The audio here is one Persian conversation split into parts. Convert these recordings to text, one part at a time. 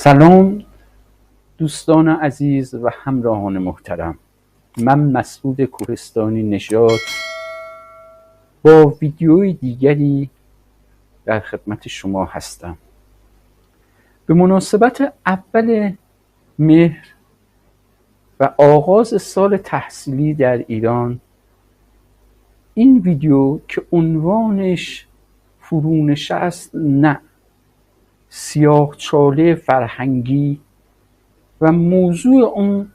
سلام دوستان عزیز و همراهان محترم، من مسعود کوهستانی نژاد با ویدیوی دیگری در خدمت شما هستم. به مناسبت اول مهر و آغاز سال تحصیلی در ایران، این ویدیو که عنوانش فرونشست نه، سیاهچاله فرهنگی و موضوع اون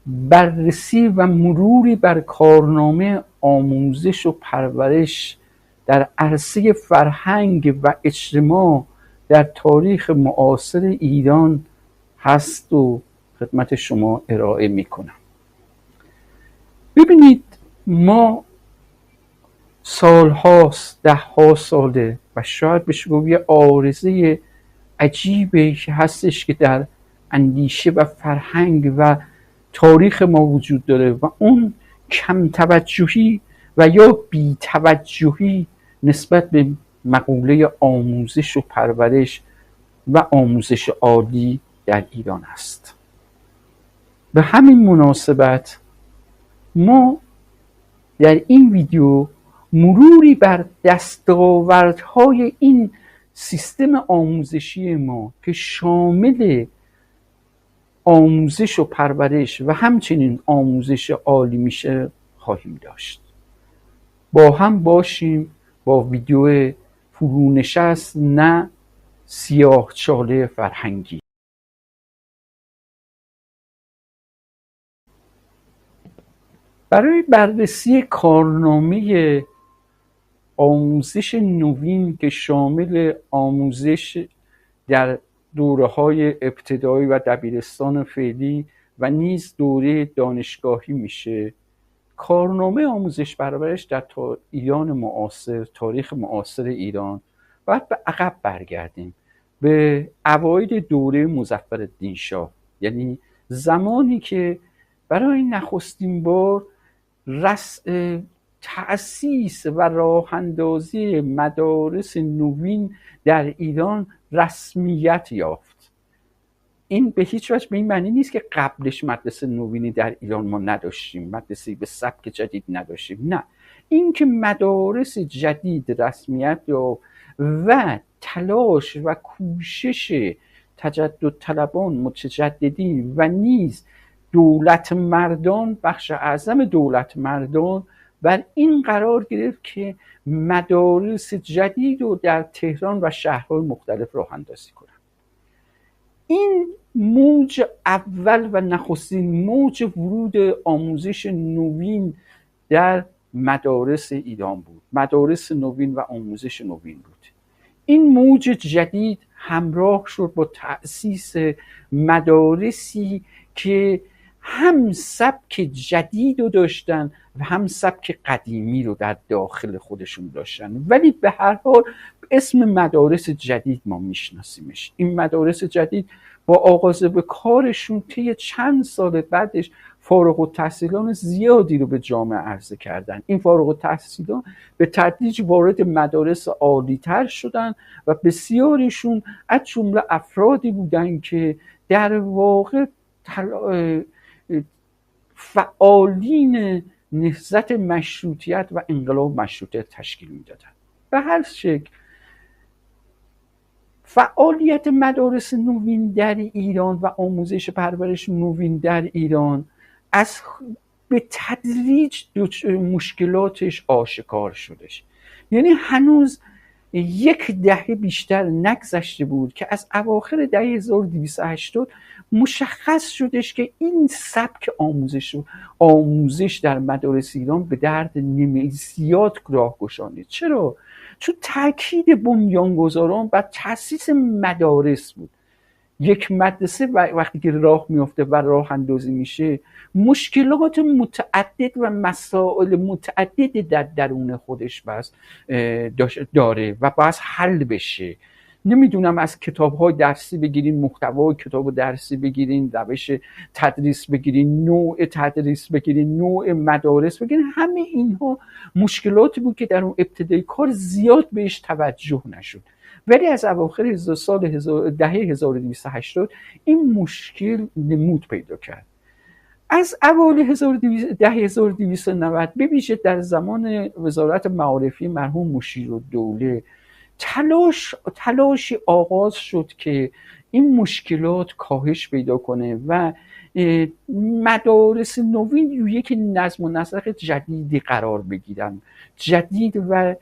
بررسی و مروری بر کارنامه آموزش و پرورش در عرصه فرهنگ و اجتماع در تاریخ معاصر ایران هست و خدمت شما ارائه میکنم. ببینید، ما سالهاست، 10 ساله و شاید بشه گفت یه عارضه عجیبه که هستش که در اندیشه و فرهنگ و تاریخ ما وجود داره و اون کم توجهی و یا بی توجهی نسبت به مقوله آموزش و پرورش و آموزش عالی در ایران است. به همین مناسبت ما در این ویدیو مروری بر دستاوردهای این سیستم آموزشی ما که شامل آموزش و پرورش و همچنین آموزش عالی میشه خواهیم داشت. با هم باشیم با ویدیو فرونشست نه، سیاهچاله فرهنگی. برای بررسی کارنامه آموزش نوین که شامل آموزش در دوره‌های ابتدایی و دبیرستان فعلی و نیز دوره دانشگاهی میشه، کارنامه آموزش پرورش در ایران معاصر، تاریخ معاصر ایران، باید به عقب برگردیم به اوایل دوره مظفرالدین شاه، یعنی زمانی که برای نخستین بار تأسیس و راه اندازی مدارس نوین در ایران رسمیت یافت. این به هیچ وجه به این معنی نیست که قبلش مدرسه نوینی در ایران ما نداشتیم، مدرسه به سبک جدید نداشتیم، نه، این که مدارس جدید رسمیت یافت و تلاش و کوشش تجدد طلبان، متجددین و نیز دولت مردان، بخش اعظم دولت مردان بر این قرار گرفت که مدارس جدید رو در تهران و شهرهای مختلف راه اندازی کنند. این موج اول و نخستین موج ورود آموزش نوین در مدارس ایران بود، مدارس نوین و آموزش نوین بود. این موج جدید همراه شد با تأسیس مدارسی که هم سبک جدید رو داشتن و هم سبک قدیمی رو در داخل خودشون داشتن، ولی به هر حال اسم مدارس جدید ما میشناسیمش. این مدارس جدید با آغاز به کارشون طی چند سال بعدش فارغ التحصیلان زیادی رو به جامعه عرضه کردن. این فارغ التحصیلان به تدریج وارد مدارس عالی‌تر شدن و بسیاریشون از جمله افرادی بودن که در واقع فعالین نهضت مشروطیت و انقلاب مشروطه تشکیل میدادن. به هر شکل فعالیت مدارس نوین در ایران و آموزش پرورش نوین در ایران به تدریج مشکلاتش آشکار شدش. یعنی هنوز 10 دهه بیشتر نگذشته بود که از اواخر دهه 1280 مشخص شدش که این سبک آموزش در مدارس ایران به درد زیاد راه گشانید. چرا؟ چون تاکید بنیانگذاران بر تأسیس مدارس بود. یک مدرسه وقتی که راه میفته و راه اندازی میشه، مشکلات متعدد و مسائل متعدد در درون خودش بس داره و باید حل بشه. نمیدونم از کتاب‌های درسی بگیرین، محتوای کتاب درسی بگیرین، روش تدریس بگیرین، نوع تدریس بگیرین، نوع مدارس بگیرین، همه اینها مشکلاتی بود که در اون ابتدای کار زیاد بهش توجه نشد ولی از اواخر دهه 1280 این مشکل نمود پیدا کرد. از اوایل دهه 1290 به ویژه در زمان وزارت معارفی مرحوم مشیرالدوله تلاشی آغاز شد که این مشکلات کاهش پیدا کنه و مدارس نوین یک نظم و نسق جدیدی قرار بگیرن، جدید و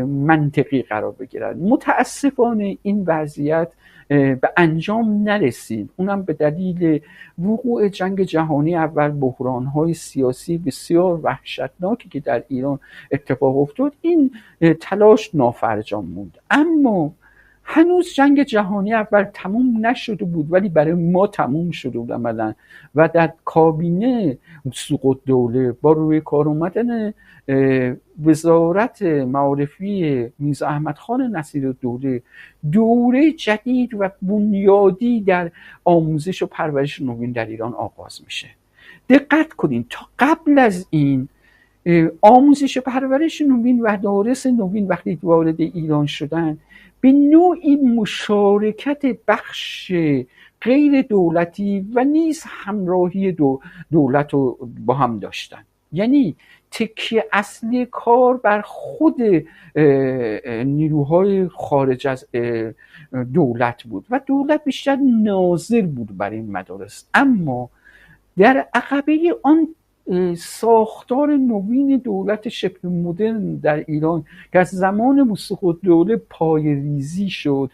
منطقی قرار بگیرن. متاسفانه این وضعیت به انجام نرسید، اونم به دلیل وقوع جنگ جهانی اول، بحران‌های سیاسی بسیار وحشتناکی که در ایران اتفاق افتاد. این تلاش نافرجام موند. اما هنوز جنگ جهانی اول تموم نشده بود، ولی برای ما تموم شده بود عملاً و در کابینه سقوط دوله با روی کار اومدن وزارت معارفی میرزا احمدخان نصیرالدوله دوره جدید و بنیادی در آموزش و پرورش نوین در ایران آغاز میشه. دقت کنین تا قبل از این آموزش و پرورش نوین و مدارس نوین وقتی وارد ایران شدن به نوعی مشارکت بخش غیر دولتی و نیز همراهی دولت رو با هم داشتن. یعنی تکیه اصلی کار بر خود نیروهای خارج از دولت بود و دولت بیشتر ناظر بود برای این مدارس. اما در عقبه آن ساختار نوین دولت شبه مدرن در ایران که از زمان سقوط دوله پایه‌ریزی شد،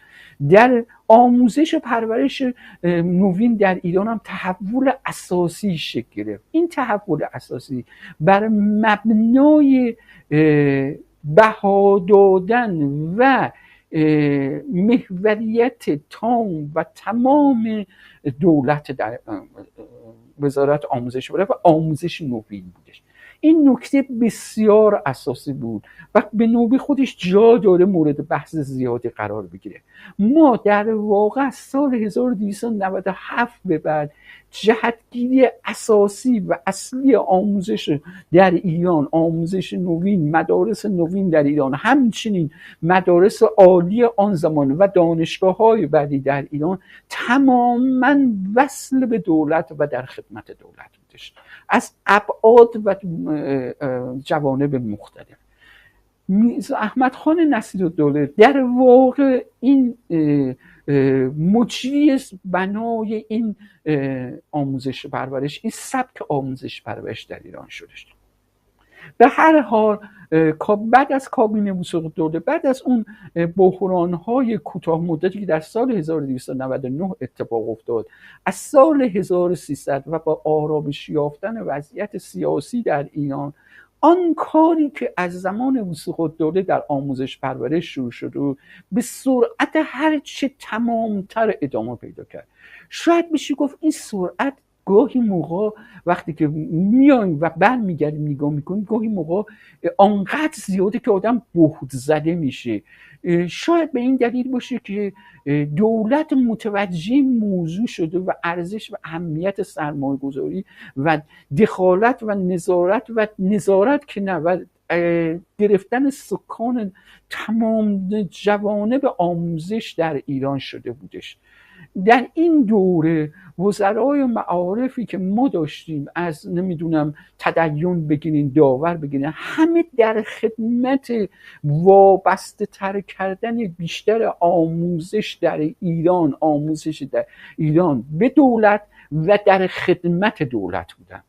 در آموزش و پرورش نوین در ایران هم تحول اساسی شکل گرفت. این تحول اساسی بر مبنای بها دادن و محوریت تام و تمام دولت در وزارت آموزش و آموزش نوین بودش. این نکته بسیار اساسی بود و به نوبه خودش جا داره مورد بحث زیادی قرار بگیره. ما در واقع از سال 1297 به بعد جهتگیری اساسی و اصلی آموزش در ایران، آموزش نوین، مدارس نوین در ایران، همچنین مدارس عالی آن زمان و دانشگاه‌های بعدی در ایران تماماً وصل به دولت و در خدمت دولت بودش از ابعاد و جوانب مختلف. میرزا احمدخان نصیرالدوله در واقع این مجری بنای این آموزش پرورش، این سبک آموزش پرورش در ایران شدش. به هر حال بعد از کابینه سقوط دوله، بعد از اون بحران‌های کوتاه مدتی که در سال 1299 اتفاق افتاد، از سال 1300 و با آرامش یافتن وضعیت سیاسی در ایران، آن کاری که از زمان سقوط دوله در آموزش پرورش شروع شد به سرعت هرچه تمامتر ادامه پیدا کرد. شاید بشه گفت این سرعت گاهی موقع وقتی که میایم و برمیگردیم نگاه میکنیم، گاهی موقع آنقدر زیاده که آدم بهت زده میشه. شاید به این دلیل باشه که دولت متوجه موضوع شده و ارزش و اهمیت سرمایه‌گذاری و دخالت و نظارت که نه و گرفتن سکان تمام جوانب آموزش در ایران شده بودش. در این دوره وزرای معارفی که ما داشتیم، از نمیدونم تدین بگیرین، داور بگیرین، همه در خدمت وابسته تر کردن بیشتر آموزش در ایران به دولت و در خدمت دولت بودن.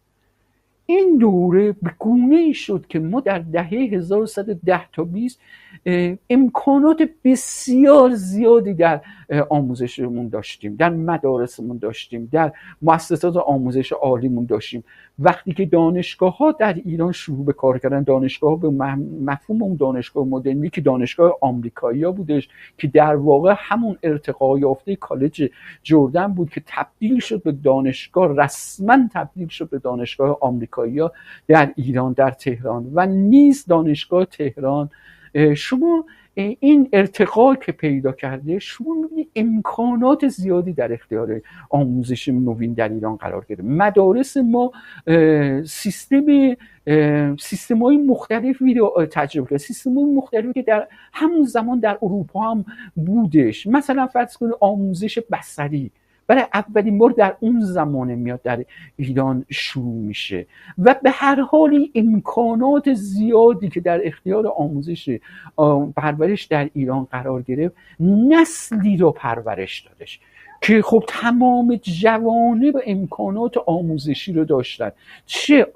این دوره به گونه‌ای شد که ما در دهه 1110 تا 20 امکانات بسیار زیادی در آموزشمون داشتیم، در مدارسمون داشتیم، در مؤسسات آموزش عالیمون داشتیم. وقتی که دانشگاه‌ها در ایران شروع به کار کردن، دانشگاه به مفهوم اون دانشگاه مدرنی که دانشگاه آمریکایی‌ها بودش که در واقع همون ارتقا یافته کالج جردن بود که تبدیل شد به دانشگاه، رسما تبدیل شد به دانشگاه آمریکایی‌ها در ایران، در تهران و نیز دانشگاه تهران. شما این ارتقا که پیدا کرده، شما می‌بینید امکانات زیادی در اختیار آموزش نوین در ایران قرار گرفته. مدارس ما سیستم‌های مختلفی رو تجربه کرد، سیستم‌های مختلفی که در همون زمان در اروپا هم بودش. مثلا فرض کنید آموزش بصری برای اولین بار در اون زمانه میاد در ایران شروع میشه و به هر حال امکانات زیادی که در اختیار آموزش پرورش در ایران قرار گرفت، نسلی رو پرورش دادش که خب تمام جوانب امکانات آموزشی رو داشتن، چه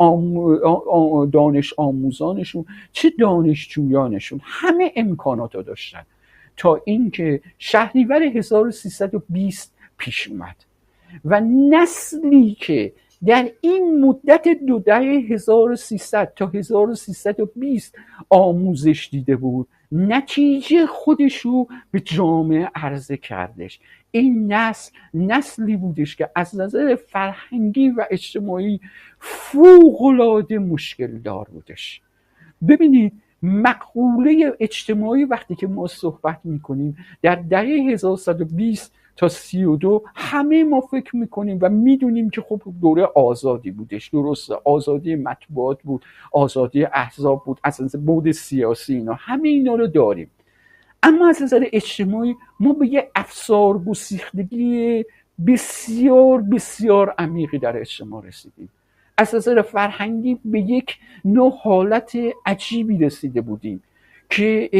دانش آموزانشون چه دانشجویانشون، همه امکانات رو داشتن تا اینکه شهریور 1320 پیش اومد و نسلی که در این مدت 2 دهه 1300 تا 1320 آموزش دیده بود، نتیجه خودشو به جامعه عرضه کردش. این نسلی بودش که از نظر فرهنگی و اجتماعی فوق‌العاده مشکل دار بودش. ببینید مقوله اجتماعی وقتی که ما صحبت میکنیم در دهه 1120 تا 32 همه ما فکر میکنیم و میدونیم که خب دوره آزادی بودش، درسته، آزادی مطبوعات بود، آزادی احزاب بود، از نظر بود سیاسی اینا همه اینا رو داریم، اما از نظر اجتماعی ما به یه افسار گسیختگی بسیار بسیار عمیقی در اجتماع رسیدیم. از نظر فرهنگی به یک نوع حالت عجیبی رسیده بودیم که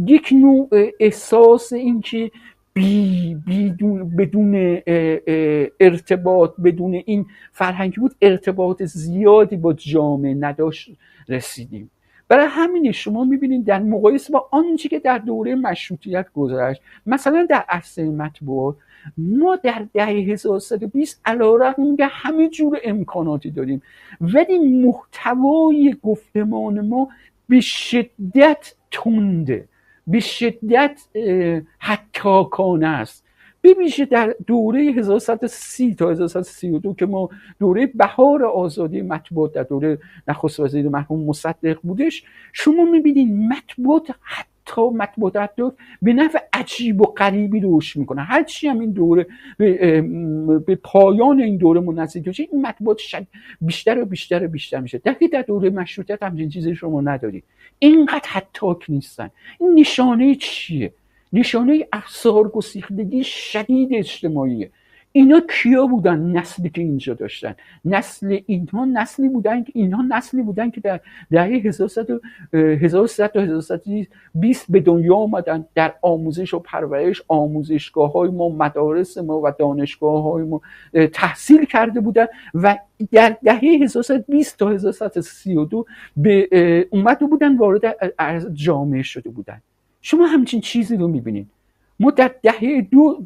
یک نوع احساس این که بدون ارتباط، بدون این فرهنگی بود ارتباط زیادی با جامعه نداشت رسیدیم. برای همین شما میبینید در مقایسه با آنچه که در دوره مشروطیت گذشت، مثلا در عرصه مطبوعات ما در دهه 1120 علیرغم که همه جور امکاناتی داریم ولی محتوای گفتمان ما به شدت تنده، به شدت حکاکانه است. ببینید در دوره 1130 تا 1132 که ما دوره بهار آزادی مطبوعات در دوره نخست وزیر مرحوم مصدق بودش، شما میبینید مطبوعات مطبوعات به نحو عجیب و غریبی رشد میکنه. هرچی هم این دوره به پایان این دوره نزدیک میشه، این مطبوعات بیشتر و بیشتر و بیشتر میشه. در دوره مشروطیت همچین چیزی شما ندارید، اینقدر حتاک نیستن. این نشانه چیه؟ نشانه افسار گسیختگی شدید اجتماعیه. اینا کیا بودن؟ نسلی که اینجا داشتن. اینها نسلی بودن که در دهه 1100 تا 1120 به دنیا آمدن. در آموزش و پرورش آموزشگاه‌های ما، مدارس ما و دانشگاه‌های ما تحصیل کرده بودن و در دهه 1120 تا 1132 اومده بودن وارد جامعه شده بودن. شما همچین چیزی رو میبینید. ما در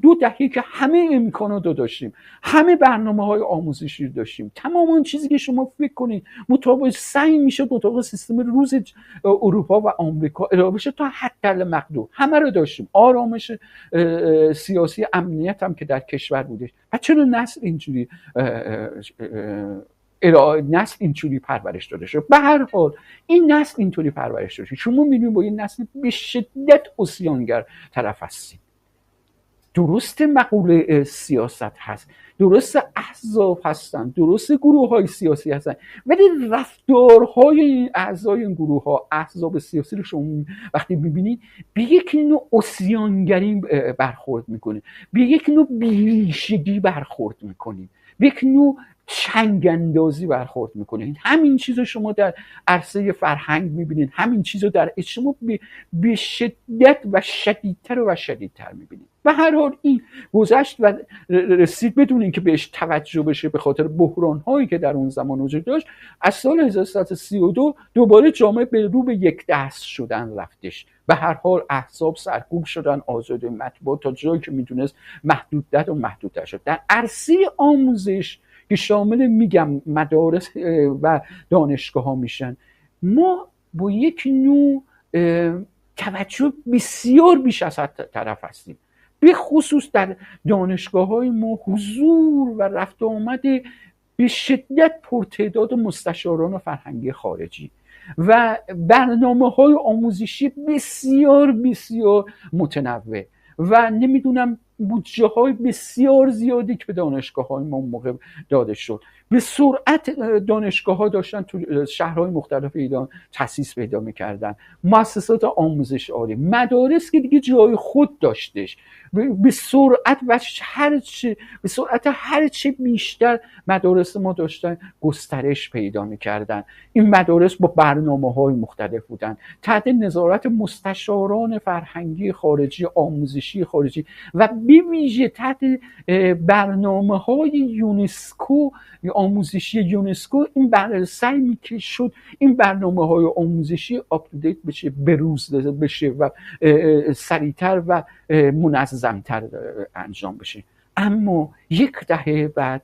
دو دهه که همه امکانات رو داشتیم، همه برنامه‌های آموزشی رو داشتیم، تمام اون چیزی که شما فکر کنید مطابق سعی میشد مطابق سیستم روز اروپا و آمریکا ارائه بشه تا حد مقدور همه رو داشتیم. آرامش سیاسی، امنیت هم که در کشور بودش. و چرا نسل اینجوری پرورش داده شد؟ به هر حال این نسل اینطوری پرورش داده شد. شما می‌بینید با این نسل به شدت عصیانگر طرف هستید. درست مقوله سیاست هست، درست احزاب هستن، درست گروه‌های سیاسی هستن، ولی رفتارهای این اعضای این گروه‌ها، احزاب سیاسی رو شما وقتی ببینید به یک نوع عصیانگری برخورد میکنید، به یک نوع بیریشگی برخورد میکنید، به یک نوع چنگ اندازی برخورد میکنید. همین چیز رو شما در عرصه فرهنگ میبینید، همین چیز رو در اجتماع به شدت و شدیدتر میبینید. به هر حال این گذشت و رسید بدون اینکه بهش توجه بشه به خاطر بحران‌هایی که در اون زمان وجود داشت. از سال 1332 دوباره جامعه به رو به یک دست شدن رفتش. به هر حال احزاب سرکوب شدن، آزادی مطبوعات تا جایی که میتونست محدودتر شد. در عرصه آموزش که شامل میگم مدارس و دانشگاه ها میشن، ما با یک نوع توجه بسیار بیش از حد طرف هستیم. به خصوص در دانشگاه های ما حضور و رفت و آمد به شدت پرتعداد مستشاران و فرهنگی خارجی و برنامه‌های آموزشی بسیار بسیار متنوع و نمیدونم بودجه های بسیار زیادی که به دانشگاه های ما موقع داده شد. به سرعت دانشگاه ها داشتن تو شهرهای مختلف ایران تأسیس پیدا میکردن، مؤسسات آموزش عالی، مدارس که دیگه جای خود داشتش. به سرعت و به سرعت هرچه بیشتر مدارس ما داشتن گسترش پیدا میکردن. این مدارس با برنامه‌های مختلف بودن، تحت نظارت مستشاران فرهنگی خارجی، آموزشی خارجی و به ویژه تحت برنامه‌های یونسکو، آموزشی یونسکو. این سعی می‌کرد شد این برنامه‌های آموزشی آپدیت بشه، بروز بشه و سریعتر و منظمتر انجام بشه. اما یک دهه بعد،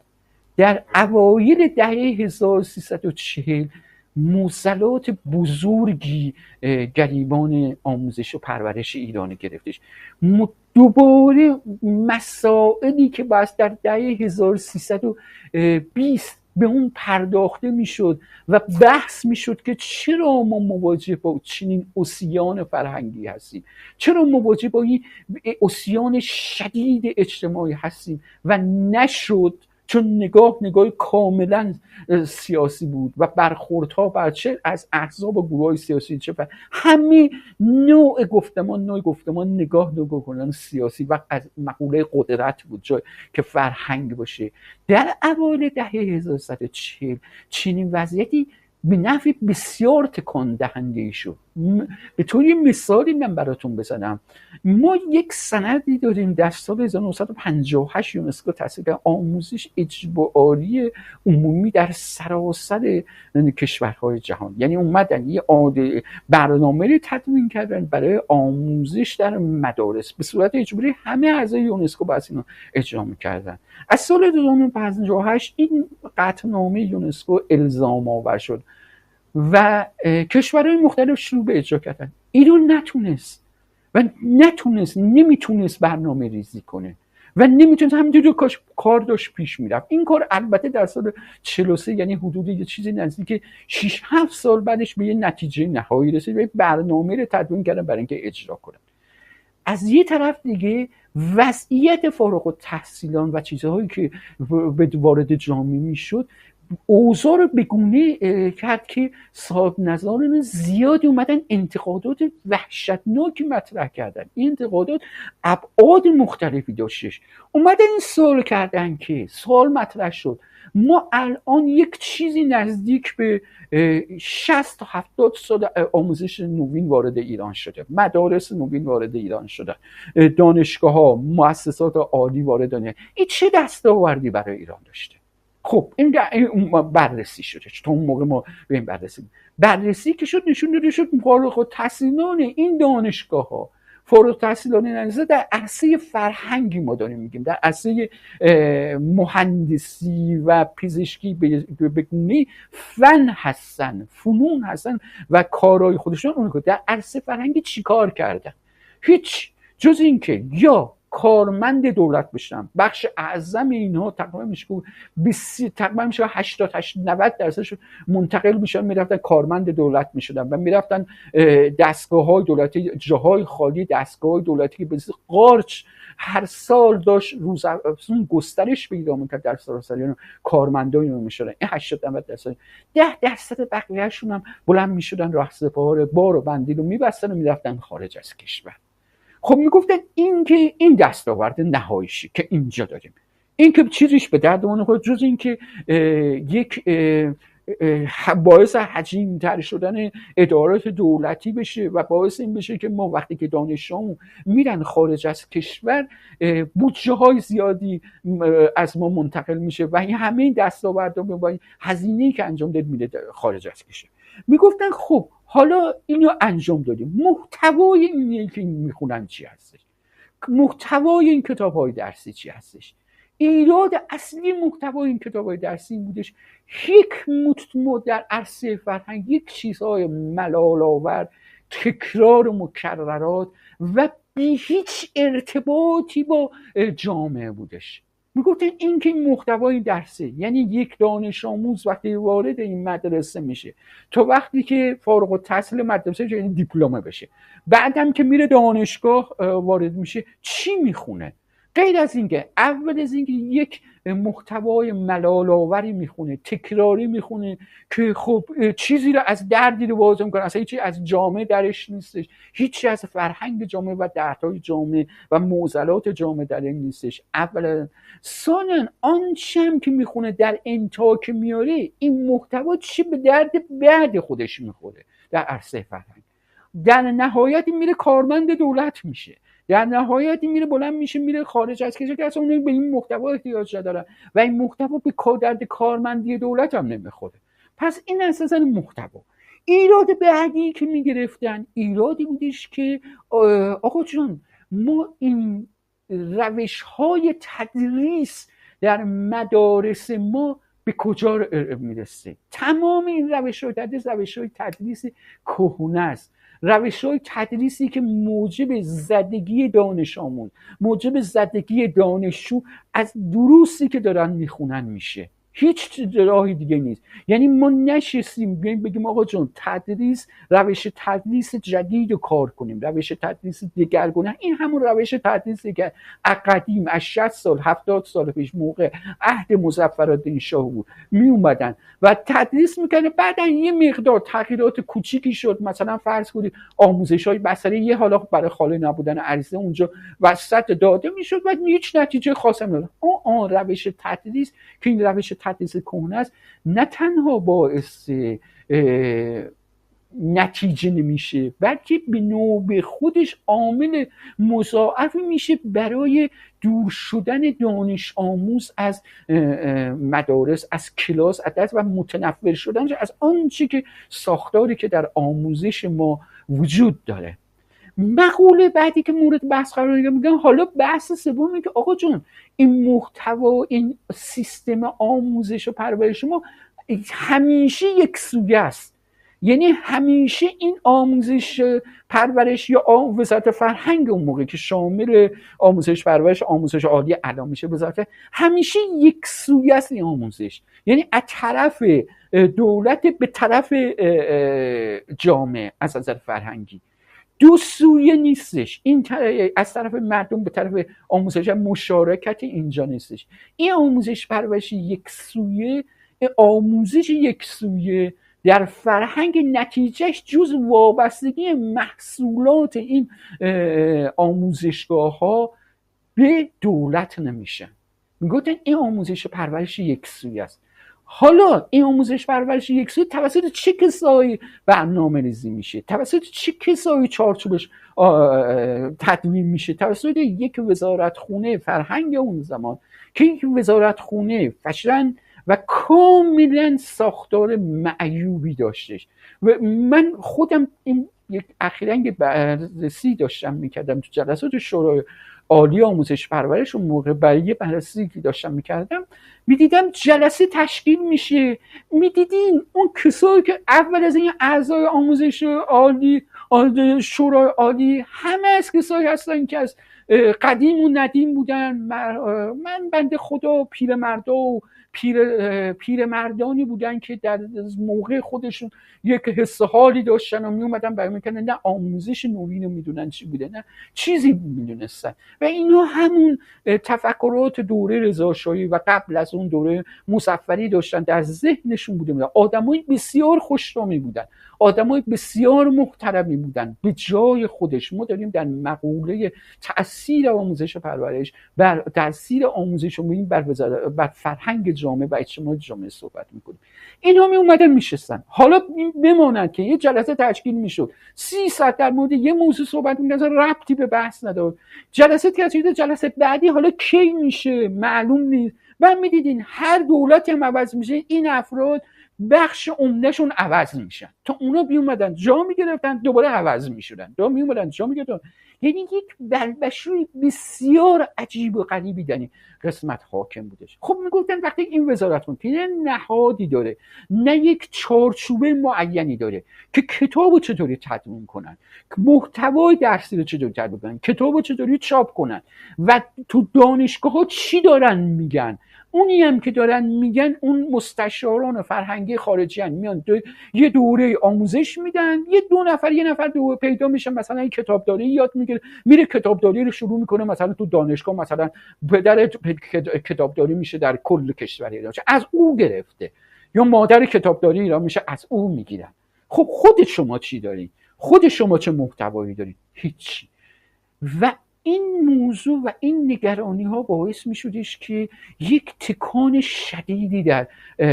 در اوایل دهه 1340 موزلات بزرگی گریبان آموزش و پرورش ایران گرفتش. دوباره مسائلی که باید در دهه 1320 به اون پرداخته میشد و بحث میشد که چرا ما مواجه با چنین اوسیان فرهنگی هستیم، چرا مواجه با این اوسیان شدید اجتماعی هستیم و نشد، چون نگاه کاملا سیاسی بود و برخوردها بر چه از احزاب و گروه‌های سیاسی، چه همه نوع گفتمان نگاه کنن سیاسی و از مقوله قدرت بود جای که فرهنگ باشه. در اوایل دهه 1340 چنین وضعیتی به نحو بسیار تکان دهنده شد. به طور یه مثالی من براتون بزنم. ما یک سندی داریم در سال 1958 یونسکو تصویب کرد، آموزش اجباری عمومی در سراسر کشورهای جهان. یعنی اومدن یه برنامه رو تدوین کردن برای آموزش در مدارس به صورت اجباری، همه اعضای یونسکو باید اینو اجرا می‌کردن. از سال 1958 این قطعنامه یونسکو الزام آور شد و کشورهای مختلف شروع به اجرا کردن. ایران نمیتونست برنامه ریزی کنه و نمیتونست، همینجوری کار داشت پیش میرفت. این کار البته در سال 43 یعنی حدود یه چیزی نزدیک 6-7 سال بعدش به یه نتیجه نهایی رسید و برنامه رو تدوین کردن برای اینکه اجرا کنن. از یه طرف دیگه وضعیت فارغ التحصیلان و چیزهایی که وارد جامعه میشد اوضاع رو به گونه کرد که صاحب نظران زیادی اومدن انتقادات وحشتناکی مطرح کردن. این انتقادات ابعاد مختلفی داشتش. اومدن این سوال مطرح شد: ما الان یک چیزی نزدیک به 60 تا 70 سال آموزش نوین وارد ایران شده، مدارس نوین وارد ایران شده، دانشگاه ها، مؤسسات عالی وارد ایران. این چه دستاوردی برای ایران داشته؟ خب این بررسی شده. تا اون موقع ما به این بررسی که شد، نشون داده شد فارغ التحصیلان این دانشگاه ها، فارغ التحصیلان این در عرصه فرهنگی ما داریم میگیم، در عرصه مهندسی و پزشکی به گونه فن هستن، فنون هستن و کارهای خودشون اون در عرصه فرهنگی چیکار کردن؟ هیچ، جز این که یا کارمند دولت بشن. بخش اعظم اینها تقریبا میشه 80-90% منتقل میشن، میرفتن کارمند دولت میشدن و میرفتن دستگاه‌های دولتی، جاهای خالی دستگاه‌های دولتی که به قارچ هر سال داشت روزافزون گسترش پیدا می‌کرد در سراسر ایران، کارمندای اون میشدن. این 80-90%. 10% بقیه‌شون هم بلند میشدن، راهسپار بار و بندیل رو میبستن و میرفتن خارج از کشور. خب میگفتن این که این دستاورد نهاییشه که اینجا داریم، این که چیزیش به دردمون خود، جز این که یک باعث حجیم‌تر شدن ادارات دولتی بشه و باعث این بشه که ما وقتی که دانشجوامون میرن خارج از کشور بودجه های زیادی از ما منتقل میشه و این همه این دستاوردها با هزینه‌ای که انجام داد میره خارج از کشور. میگفتن خب حالا اینو انجام دادیم، محتوای اینی که میخونن چی هستش؟ محتوای این کتاب‌های درسی چی هستش؟ ایراد اصلی محتوای این کتاب‌های درسی این بودش یک در عرصه فرهنگ یک چیزهای ملال‌آور، تکرار مکررات و بی هیچ ارتباطی با جامعه بودش. میگفتن این که این محتوای درسه، یعنی یک دانش آموز وقتی وارد این مدرسه میشه تا وقتی که فارغ التحصیل مدرسه یعنی دیپلم بشه، بعدم که میره دانشگاه وارد میشه چی میخونه؟ غیر از اینکه اول از اینکه یک محتوای ملال‌آوری میخونه، تکراری میخونه که خب چیزی رو از دردی رو باز میکنه، اصلا هیچی از جامعه درش نیستش، هیچی از فرهنگ جامعه و دردهای جامعه و معضلات جامعه در این نیستش. اولا. ثانیاً آنچه هم که میخونه در انتها که میاره این محتوا چی به درد بعد خودش میخوره در عرصه فرهنگ. در نهایت میره کارمند دولت میشه، در نهایت میره بلند میشه میره خارج از کشور که اصلا اون به این محتوا احتیاج ندارن و این محتوا به درد کارمندی دولت هم نمیخوره. پس این اساسا محتوا. ایراد بعدی که میگرفتن ایرادی بودش که آقا جان ما این روش های تدریس در مدارس ما به کجا میرسه؟ تمام این روش های تدریس کهنه است، روش های تدریسی که موجب زدگی دانش آموز، موجب زدگی دانشجو از دروسی که دارن میخونن میشه، هیچ راهی دیگه نیست. یعنی ما نشستیم بگیم آقا جون تدریس، روش تدریس جدید رو کار کنیم، روش تدریس دگرگونه. این همون روش تدریسی که قدیم از 60 سال 70 سال پیش موقع عهد مظفرالدین شاه بود می اومدن و تدریس میکنه، بعدن یه مقدار تغییرات کوچیکی شد، مثلا فرض کنید آموزش‌های بصری یه حالا برای خالی نبودن عرضه اونجا وسط داده میشد و هیچ نتیجه خاصی نداشت. روش تدریس که این روش تدریس کهنه است نه تنها باعث نتیجه نمیشه بلکه به نوبه خودش عامل مضاعفی میشه برای دور شدن دانش آموز از مدارس، از کلاس، و متنفر شدن از آنچه که ساختاری که در آموزش ما وجود داره. مقوله بعدی که مورد بحث قرار میگم حالا بحث سومی که آقا جون این محتوا، این سیستم آموزش و پرورش ما همیشه یک سویه است. یعنی همیشه این آموزش پرورش یا وزارت فرهنگ اون موقع که شامل آموزش پرورش آموزش عالی الان میشه وزارت، همیشه یک سویه است این آموزش، یعنی از طرف دولت به طرف جامعه از نظر فرهنگی، دو سویه نیستش. این از طرف مردم به طرف آموزش مشارکت اینجا نیستش. این آموزش پرورش یک سویه، آموزش یک سویه در فرهنگ نتیجهش جز وابستگی محصولات این آموزشگاه ها به دولت نمیشه. میگوتن این آموزش پرورش یک سویه است. حالا این آموزش پرورش یک سویه توسط چه کسایی برنامه ریزی میشه؟ توسط چه کسایی چارچوبش تدوین میشه؟ توسط یک وزارتخونه فرهنگ اون زمان که یک وزارتخونه فشرن و کاملا ساختار معیوبی داشتش. و من خودم این یک اخیراً بررسی داشتم میکردم تو جلسات شورای عالی آموزش پرورش، اون موقع برای یه بررسی که داشتم میکردم میدیدم جلسه تشکیل میشه، میدیدین اون کسایی که اول از این اعضای آموزش عالی شورای عالی همه از کسایی هستن که از قدیم و ندیم بودن. من بنده خدا پیرمردا و پیرمردانی بودن که در موقع خودشون یک حس حالی داشتن و می اومدن برای میکنن نه آموزش نوین رو میدونن چی بوده نه چیزی میدونستن و اینا همون تفکرات دوره رضاشاهی و قبل از اون دوره مظفری داشتن، در ذهنشون بوده. آدمای بسیار خوشنامی بودن، آدمای بسیار محترمی بودن به جای خودش. ما داریم در مقوله تأثیر آموزش پرورش بر تأثیر آموزش و بر فرهنگ جامعه و اجتماع جامعه صحبت میکنیم. اینا می اومدن میشستن. حالا بماند که یه جلسه تشکیل میشد 30 ساعت در مورد یه موضوع صحبت می‌کردن، ربطی به بحث نداره. جلسه بعدی حالا کی میشه معلوم نیست و میدیدین هر دولتی هم عوض میشه این افراد بخش عمدهشون عوض میشن تا اونا بیومدن جا میگرفتن دوباره عوض میشدن، تا میومدن جا میگرفتن. یعنی یک بلبشوی بسیار عجیب و غریبی در این قسمت حاکم بودش. خب میگفتن وقتی این وزارت خونه که نه نهادی داره، نه یک چارچوبه معینی داره که کتابو چطوری تدوین کنن، محتوای درسی رو چطوری تدوین کنن، کتابو چطوری چاپ کنن و تو دانشگاه ها چی دارن میگن. اونی هم که دارن میگن اون مستشاران فرهنگی خارجی هن، میان یه دوره آموزش میدن، یه نفر دو پیدا میشه مثلا این کتابداری یاد میگیره، میره کتابداری رو شروع میکنه مثلا تو دانشگاه، مثلا پدر کتابداری میشه در کل کشور ایران، از او گرفته، یا مادر کتابداری ایران میشه از او میگیرن. خب خود شما چی دارین؟ خود شما چه محتوایی دارین؟ هیچی. و این موضوع و این نگرانی ها باعث می شدش که یک تکان شدیدی در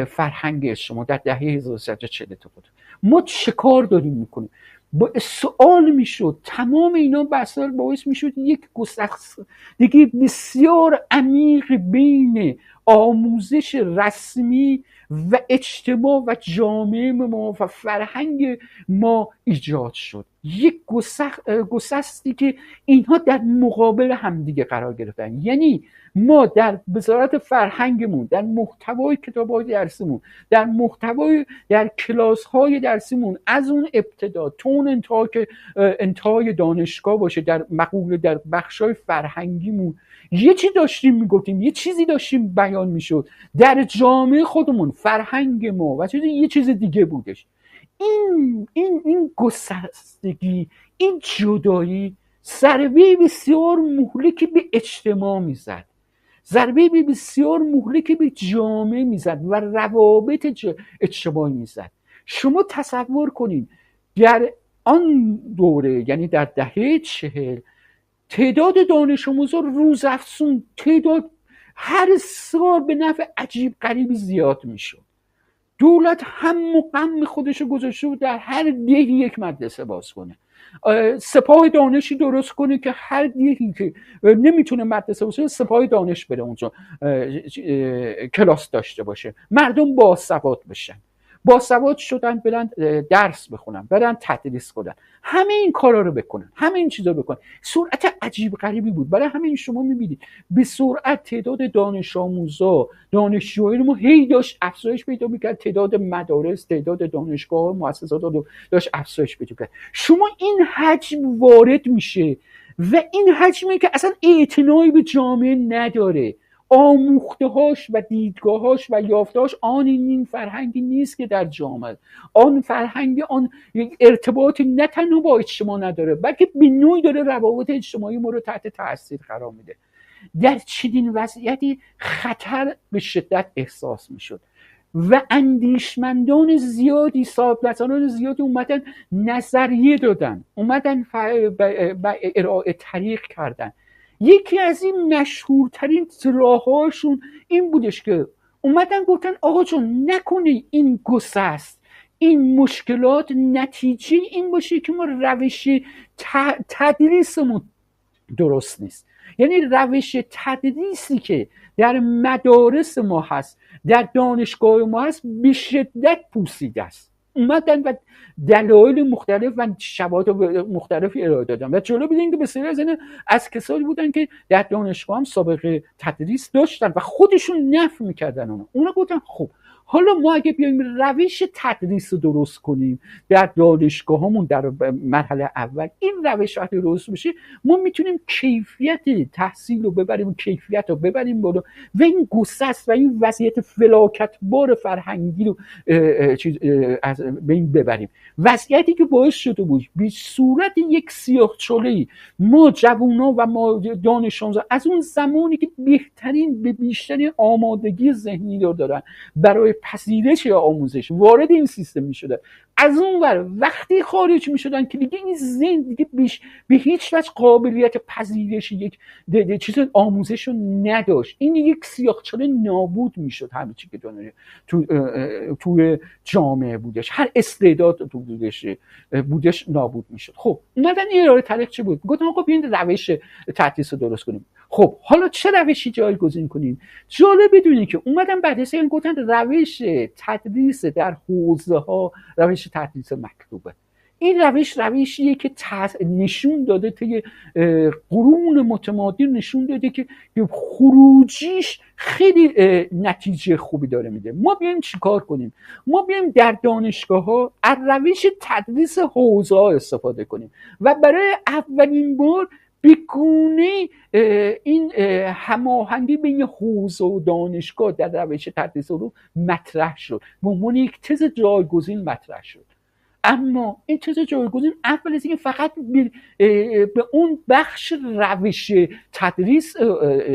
فرهنگ شما در دهه 1340 بود. ما چه کار داریم میکنیم؟ با سوال میشد تمام اینا بسیار باعث میشد یک گسستگی بسیار عمیق بین آموزش رسمی و اجتماع و جامعه ما و فرهنگ ما ایجاد شد. یک گسستی که اینها در مقابل همدیگه قرار گرفتن. یعنی ما در وزارت فرهنگمون، در محتوای کتاب‌های درسیمون، در محتوای در کلاس‌های درسیمون، از اون ابتدا تون انتهای دانشگاه باشه، در مقوله در بخش‌های فرهنگیمون یه چی داشتیم میگفتیم، یه چیزی داشتیم بیان میشد. در جامعه خودمون فرهنگ ما و یه چیز دیگه بودش. این گسستگی، این جدایی ضربه بسیار مهلکی به اجتماع میزد، ضربه بسیار مهلکی به جامعه میزد و روابط اجتماعی میزد. شما تصور کنید در آن دوره، یعنی در دهه 40، تعداد دانش آموزان روزافزون، تعداد هر سال به نفع عجیب غریبی زیاد میشد. دولت هم و غم خودشو گذاشته بود در هر دهی یک مدرسه باز کنه، سپاه دانشی درست کنه که هر دهی که نمیتونه مدرسه باشه سپاه دانش بره اونجا کلاس داشته باشه، مردم باسواد بشن، باسواد شدن برن درس بخونن، برن تدریس کنن، همه این کارا رو بکنن، همه این چیزا رو بکنن. سرعت عجیب غریبی بود. برای همین شما میبینید به سرعت تعداد دانش آموزا، دانشجویان ما هی داشت افزایش پیدا میکرد، تعداد مدارس، تعداد دانشگاه، مؤسسات رو داشت افزایش پیدا میکرد. شما این حجم وارد میشه و این حجمی که اصلا اعتنایی به جامعه نداره، آموخته‌هاش و دیدگاه‌هاش و یافته‌هاش آن این فرهنگی نیست که در جامعه، آن فرهنگی، آن ارتباطی نه تنها با اجتماع نداره بلکه به نوعی داره روابط اجتماعی ما رو تحت تاثیر قرار میده. در چنین وضعیتی خطر به شدت احساس میشد و اندیشمندان زیادی، صاحب‌نظران زیادی اومدن نظریه دادن، اومدن ارائه طریق کردن. یکی از این مشهورترین راه‌هاشون این بودش که اومدن گفتن آقا جون نکنه این گسست، این مشکلات نتیجه این باشه که ما روش تدریسمون درست نیست. یعنی روش تدریسی که در مدارس ما هست، در دانشگاه ما هست، به شدت پوسیده است. اومدن و دلایل مختلف و شواهد مختلفی ارائه دادن و جلو بدین که بسیاری از کسانی بودن که در دانشگاه هم سابقه تدریس داشتن و خودشون نفی میکردن. اونا گفتن خب حالا ما اگه بیایم روش تدریس رو درست کنیم در دانشگاه همون در مرحله اول، این روش وقتی درست بشه ما میتونیم کیفیت تحصیل رو ببریم، کیفیت رو ببریم بالا و این گسست و این وضعیت فلاکتبار فرهنگی رو از بین ببریم. وضعیتی که باعث شده بود به صورت یک سیاه‌چاله‌ای ما جوونا و ما دانش آموزان از اون زمانی که بهترین به بیشترین آمادگی ذهنی رو دارن برای پذیرش یا آموزش وارد این سیستم میشدن، از اون ور وقتی خارج میشدن که دیگه این ذهن دیگه به هیچ وجه قابلیت پذیرش یک چیز آموزش رو نداشت. این یک سیاه‌چاله نابود میشد. همه چی که توی جامعه بودش، هر استعداد تو بودش نابود میشد. خب اومدن این ارائه طریق چی بود؟ گفتن آقا بیاین روش تدریس رو درست کنیم. خب حالا چه روشی جایگزین کنیم؟ جالب بدونید که اومدن بعد از این گفتن روش تدریس در حوزه ها روش تدریس مکتوبه. این روشیه که نشون داده طی قرون متمادی نشون داده که خروجیش خیلی نتیجه خوبی داره میده. ما بیایم چیکار کنیم؟ ما بیایم در دانشگاه ها از روش تدریس حوزه ها استفاده کنیم و برای اولین بار بگونه این هماهنگی بین حوزه و دانشگاه در روش تدریس رو مطرح شد، به عنوان یک تز جایگزین مطرح شد. اما این تز جایگزین اول از اینکه فقط به اون بخش روش تدریس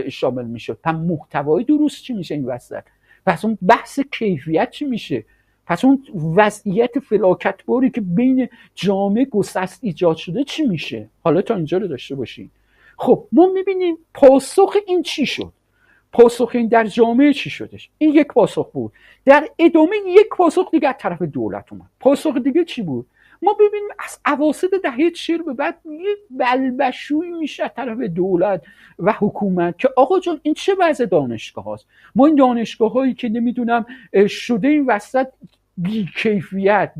شامل میشد، پس محتوای دروس چی میشه این وسط؟ پس اون بحث کیفیت چی میشه؟ پس اون وضعیت فلاکتباری که بین جامعه گسست ایجاد شده چی میشه؟ حالا تا اینجا رو داشته باشین. خب ما میبینیم پاسخ این چی شد؟ پاسخ این در جامعه چی شدش؟ این یک پاسخ بود. در ادامه یک پاسخ دیگه از طرف دولت اومد. پاسخ دیگه چی بود؟ ما ببینیم از اواسط دهه 40 به بعد یک بلبشویی میشه از طرف دولت و حکومت که آقا جان این چه وضع دانشگاه هاست؟ ما این دانشگاه هایی که نمیدونم شده این وسط بی کیفیت،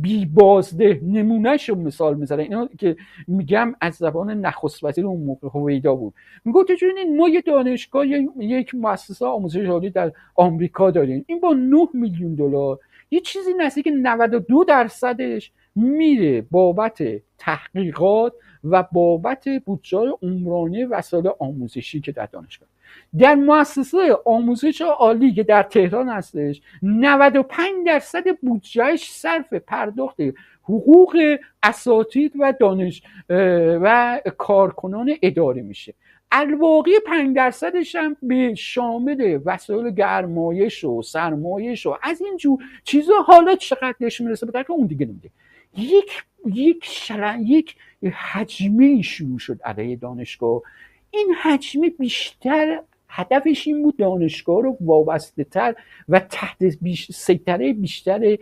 بی بازده، نمونهشو مثال میذاره. اینا که میگم از زبان نخست وزیر اون موقع هویدا بود، میگه ببینید ما یه دانشگاه، یک مؤسسه آموزش عالی در آمریکا داریم، این با 9 میلیون دلار یه چیزی نزدیک 92% میره بابت تحقیقات و بابت بودجه عمرانی وسایل آموزشی که در دانشگاه. در مؤسسه آموزش عالی که در تهران هستش 95% بودجهش صرف پرداخت حقوق اساتید و دانش و کارکنان اداره میشه. الباقی 5% هم به شامل وسایل گرمایش و سرمایش و از این جور چیزا. حالا چقدرش میرسه به اون دیگه نمیده. یک حجمه شروع شد علیه دانشگاه. این حجمه بیشتر هدفش این بود دانشگاه رو وابسته تر و تحت سیطره بیشتر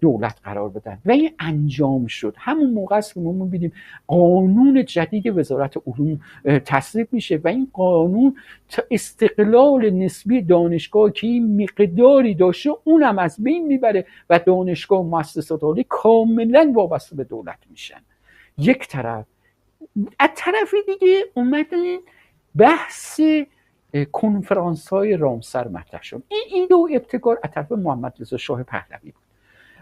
دولت قرار بدن و این انجام شد. همون موقع است که ما می‌بینیم قانون جدید وزارت علوم تصویب میشه و این قانون استقلال نسبی دانشگاه که این مقداری داشته اونم از بین میبره و دانشگاه و مؤسسات عالی کاملا وابسته به دولت میشن. یک طرف. از طرف دیگه اومدن بحث کنفرانس های رامسر مطرح شد. این دو ابتکار از طرف محمد رضا شاه پهلوی بود.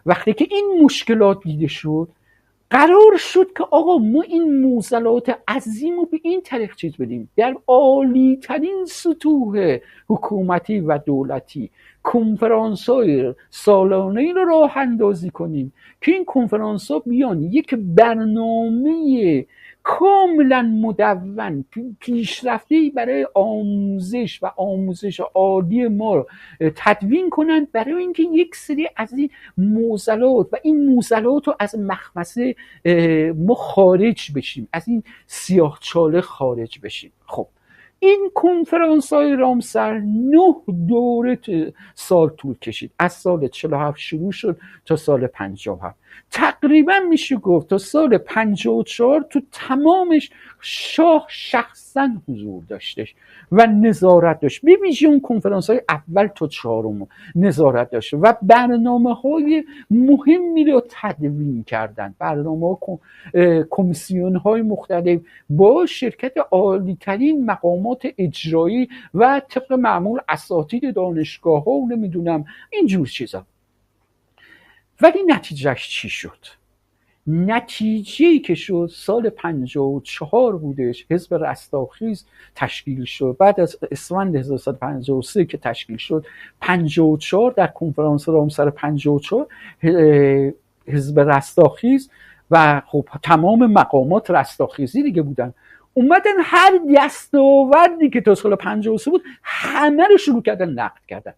وقتی که این مشکلات دیده شد قرار شد که آقا ما این معضلات عظیم رو به این طریق چیز بدیم، در عالی ترین سطوح حکومتی و دولتی کنفرانس های سالانه رو راه اندازی کنیم که این کنفرانس ها بیان یک برنامه کاملا مدون پیشرفته‌ای برای آموزش و آموزش عالی ما رو تدوین کنند، برای اینکه یک سری از این معضلات و این معضلات رو از مخمسه ما خارج بشیم، از این سیاهچاله خارج بشیم. خب این کنفرانس های رامسر 9 دوره سال طول کشید. از سال 47 شروع شد تا سال 57. تقریبا میشه گفت تا سال 54 تو تمامش شاه شخصا حضور داشتش و نظارت داشت. ببینید اون کنفرانس های اول تا 4 نظارت داشت و برنامه های مهمی رو تدوین کردن. برنامه ها کمیسیون های مختلف با شرکت عالی ترین مقامات اجرایی و طبق معمول اساتید دانشگاه ها و نمیدونم اینجور چیزا. ولی نتیجهش چی شد؟ نتیجه‌ای که شد سال 54 بودش. حزب رستاخیز تشکیل شد بعد از اسفند 1353 که تشکیل شد. 54 در کنفرانس رامسر 54 حزب رستاخیز و خب تمام مقامات رستاخیزی دیگه بودن، اومدن هر دستاوردی که تا سال 53 بود همه رو شروع کردن نقد کردن.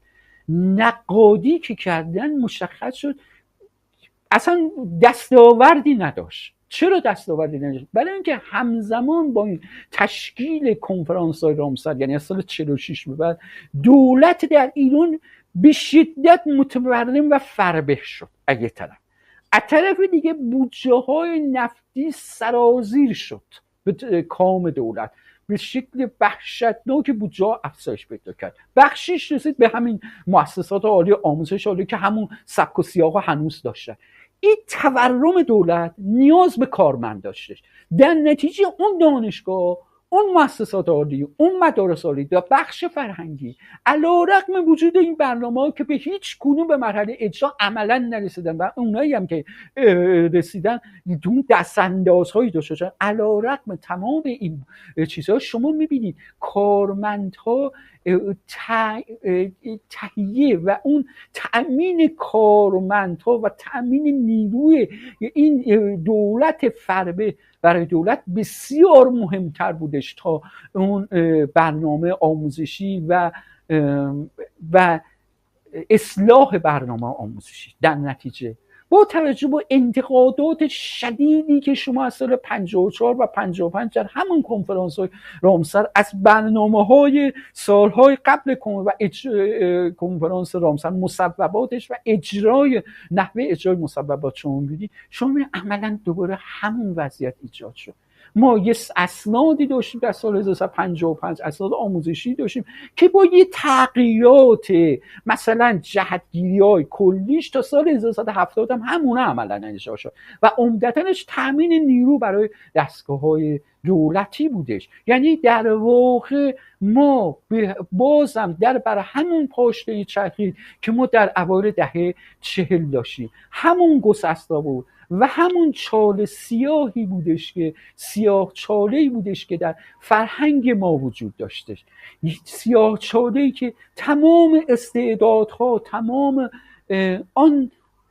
نقادی که کردن مشخص شد اصلا دستاوردی نداشت. چرا دستاوردی نداشت؟ برای اینکه همزمان با این تشکیل کنفرانس های رامسر، یعنی از سال 46 به بعد، دولت در ایران به شدت متورم و فربه شد از یک طرف. از طرف دیگه بودجه های نفتی سرازیر شد به کام دولت به شکل وحشتناکی بودجه افزایش پیدا کرد. بخشش رسید به همین مؤسسات عالی آموزش عالی که همون سبک و سیاق هنوز داشتن. این تورم دولت نیاز به کارمند داشتش. در نتیجه اون دانشگاه، اون مؤسسات عالی، اون مدارس عالی و بخش فرهنگی علیرغم وجود این برنامه‌ها که به هیچ کدوم به مرحله اجرا عملا نرسیدن و اونایی هم که رسیدن دون دستاندازهایی داشتن، علیرغم تمام این چیزها شما میبینید کارمندها تهیه و اون تأمین کارمندها و تأمین نیروی این دولت فربه برای دولت بسیار مهمتر بودش تا اون برنامه آموزشی و اصلاح برنامه آموزشی. در نتیجه با توجه به انتقادات شدیدی که شما از سال 54 و 55 در همون کنفرانس های رامسر از برنامه‌های سالهای قبل و کنفرانس رامسر مصوباتش و نحوه اجرای مصوبات شما می‌بینید، شما می‌بینید عملاً دوباره همون وضعیت ایجاد شد. ما یه اسنادی داشتیم در سال 1955 اسناد آموزشی داشتیم که با یه تغییرات مثلا جهتگیری‌های کلیش تا سال 1970 هم همونه عملا اجرا شد و عمدتاش تامین نیرو برای دستگاه‌های دولتی بودش. یعنی در واقع ما بازم برای همون پاشنه چرخید که ما در اوایل دهه 40 داشتیم، همون گسستا بود و همون چاله سیاهی بودش که سیاه چاله‌ای بودش که در فرهنگ ما وجود داشتش. سیاه چاله‌ای که تمام استعدادها، تمام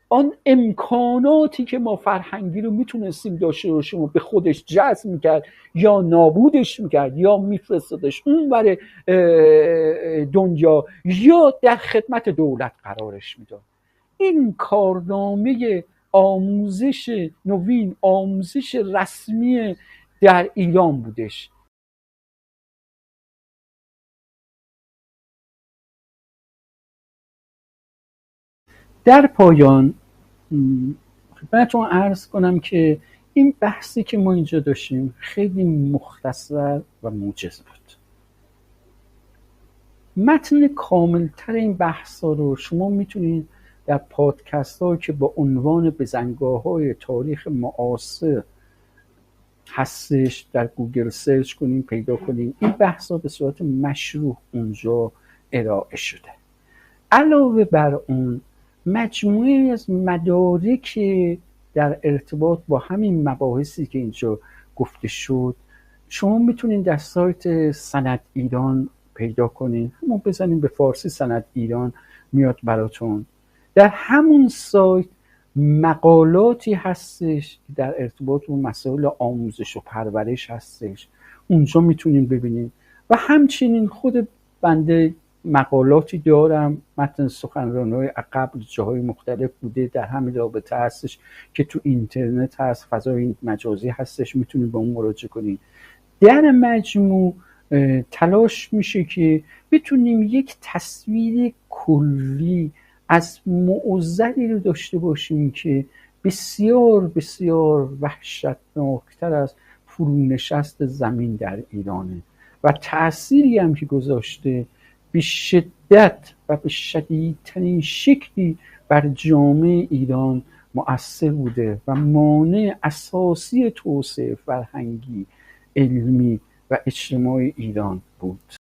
آن امکاناتی که ما فرهنگی رو میتونستیم داشته باشیم به خودش جذب میکرد یا نابودش میکرد یا میفرستادش اون برای دنیا یا در خدمت دولت قرارش میداد. این کارنامه آموزش نوین، آموزش رسمی در ایران بودش. در پایان خدمتتون عرض کنم که این بحثی که ما اینجا داشتیم خیلی مختصر و موجز بود. متن کاملتر این بحثا رو شما میتونید در پادکست ها که با عنوان بزنگاه‌های تاریخ معاصر هستش در گوگل سرچ کنین پیدا کنین. این بحثا به صورت مشروح اونجا ارائه شده. علاوه بر اون مجموعه از مدارک در ارتباط با همین مباحثی که اینجا گفته شد شما میتونین در سایت سند ایران پیدا کنین. همون بزنین به فارسی سند ایران میاد براتون. در همون سایت مقالاتی هستش که در ارتباط با مسائل آموزش و پرورش هستش، اونجا میتونین ببینین. و همچنین خود بنده مقالاتی دارم، متن سخنرانی‌های قبل جاهای مختلف بوده در همین رابطه هستش که تو اینترنت هست، فضای مجازی هستش، میتونید به اون مراجعه کنید. در مجموع تلاش میشه که بتونیم یک تصویر کلی از معضلی رو داشته باشیم که بسیار بسیار وحشتناکتر از فرونشست زمین در ایرانه و تأثیری هم که گذاشته به شدت و به شدیدترین شکلی بر جامعه ایران مؤثر بوده و مانع اساسی توسعه فرهنگی، علمی و اجتماعی ایران بود.